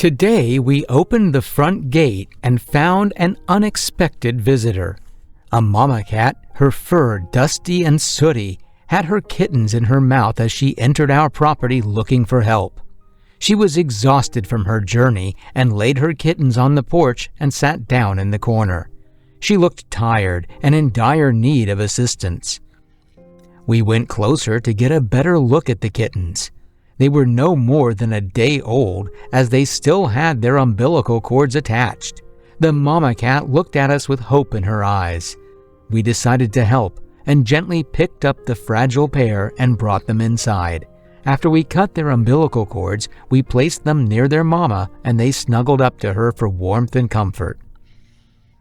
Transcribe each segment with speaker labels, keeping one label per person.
Speaker 1: Today we opened the front gate and found an unexpected visitor. A mama cat, her fur dusty and sooty, had her kittens in her mouth as she entered our property looking for help. She was exhausted from her journey and laid her kittens on the porch and sat down in the corner. She looked tired and in dire need of assistance. We went closer to get a better look at the kittens. They were no more than a day old, as they still had their umbilical cords attached. The mama cat looked at us with hope in her eyes. We decided to help and gently picked up the fragile pair and brought them inside. After we cut their umbilical cords, we placed them near their mama and they snuggled up to her for warmth and comfort.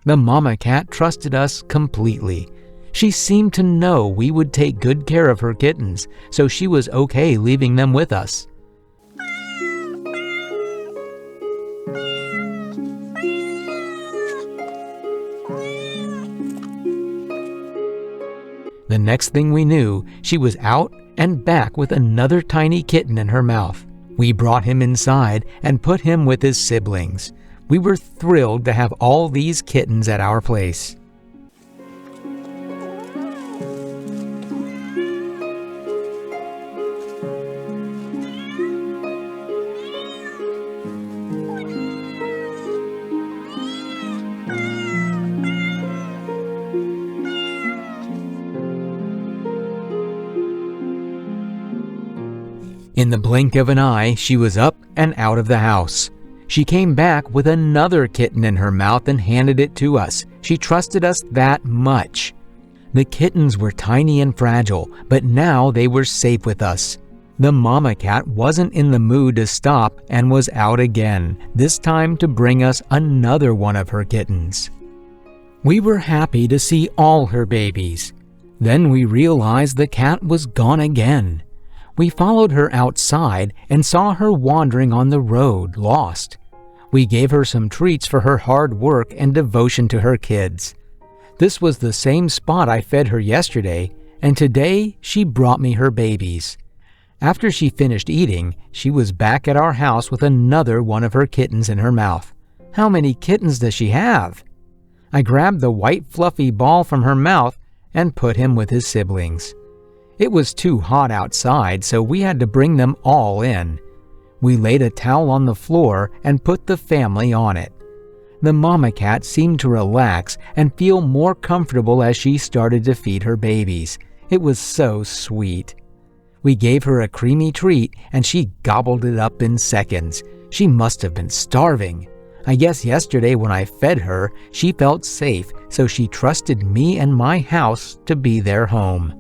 Speaker 1: The mama cat trusted us completely. She seemed to know we would take good care of her kittens, so she was okay leaving them with us. The next thing we knew, she was out and back with another tiny kitten in her mouth. We brought him inside and put him with his siblings. We were thrilled to have all these kittens at our place. In the blink of an eye, she was up and out of the house. She came back with another kitten in her mouth and handed it to us. She trusted us that much. The kittens were tiny and fragile, but now they were safe with us. The mama cat wasn't in the mood to stop and was out again, this time to bring us another one of her kittens. We were happy to see all her babies. Then we realized the cat was gone again. We followed her outside and saw her wandering on the road, lost. We gave her some treats for her hard work and devotion to her kids. This was the same spot I fed her yesterday, and today she brought me her babies. After she finished eating, she was back at our house with another one of her kittens in her mouth. How many kittens does she have? I grabbed the white fluffy ball from her mouth and put him with his siblings. It was too hot outside, so we had to bring them all in. We laid a towel on the floor and put the family on it. The mama cat seemed to relax and feel more comfortable as she started to feed her babies. It was so sweet. We gave her a creamy treat and she gobbled it up in seconds. She must have been starving. I guess yesterday when I fed her, she felt safe, so she trusted me and my house to be their home.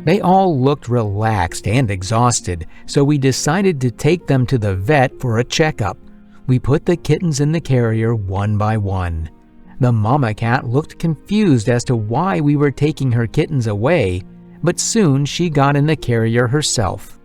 Speaker 1: They all looked relaxed and exhausted, so we decided to take them to the vet for a checkup. We put the kittens in the carrier one by one. The mama cat looked confused as to why we were taking her kittens away, but soon she got in the carrier herself.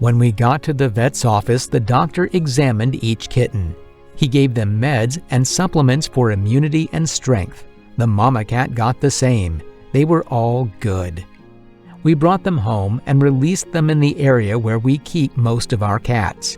Speaker 1: When we got to the vet's office, the doctor examined each kitten. He gave them meds and supplements for immunity and strength. The mama cat got the same. They were all good. We brought them home and released them in the area where we keep most of our cats.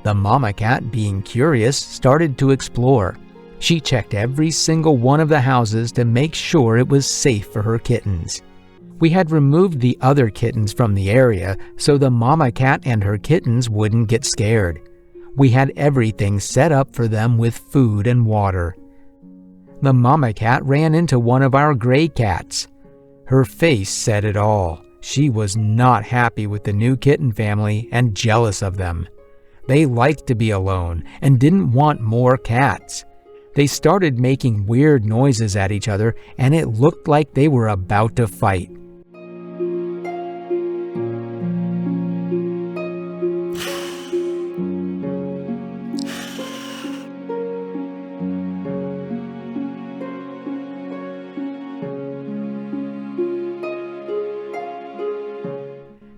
Speaker 1: The mama cat, being curious, started to explore. She checked every single one of the houses to make sure it was safe for her kittens. We had removed the other kittens from the area so the mama cat and her kittens wouldn't get scared. We had everything set up for them with food and water. The mama cat ran into one of our gray cats. Her face said it all. She was not happy with the new kitten family and jealous of them. They liked to be alone and didn't want more cats. They started making weird noises at each other, and it looked like they were about to fight.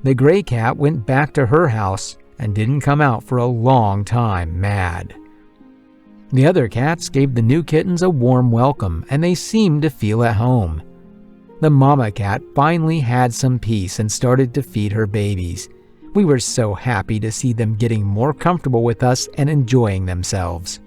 Speaker 1: The gray cat went back to her house and didn't come out for a long time, mad. The other cats gave the new kittens a warm welcome, and they seemed to feel at home. The mama cat finally had some peace and started to feed her babies. We were so happy to see them getting more comfortable with us and enjoying themselves.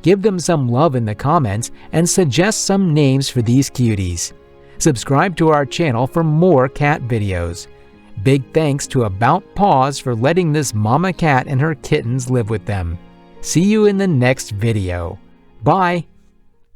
Speaker 1: Give them some love in the comments and suggest some names for these cuties. Subscribe to our channel for more cat videos. Big thanks to About Paws for letting this mama cat and her kittens live with them. See you in the next video. Bye!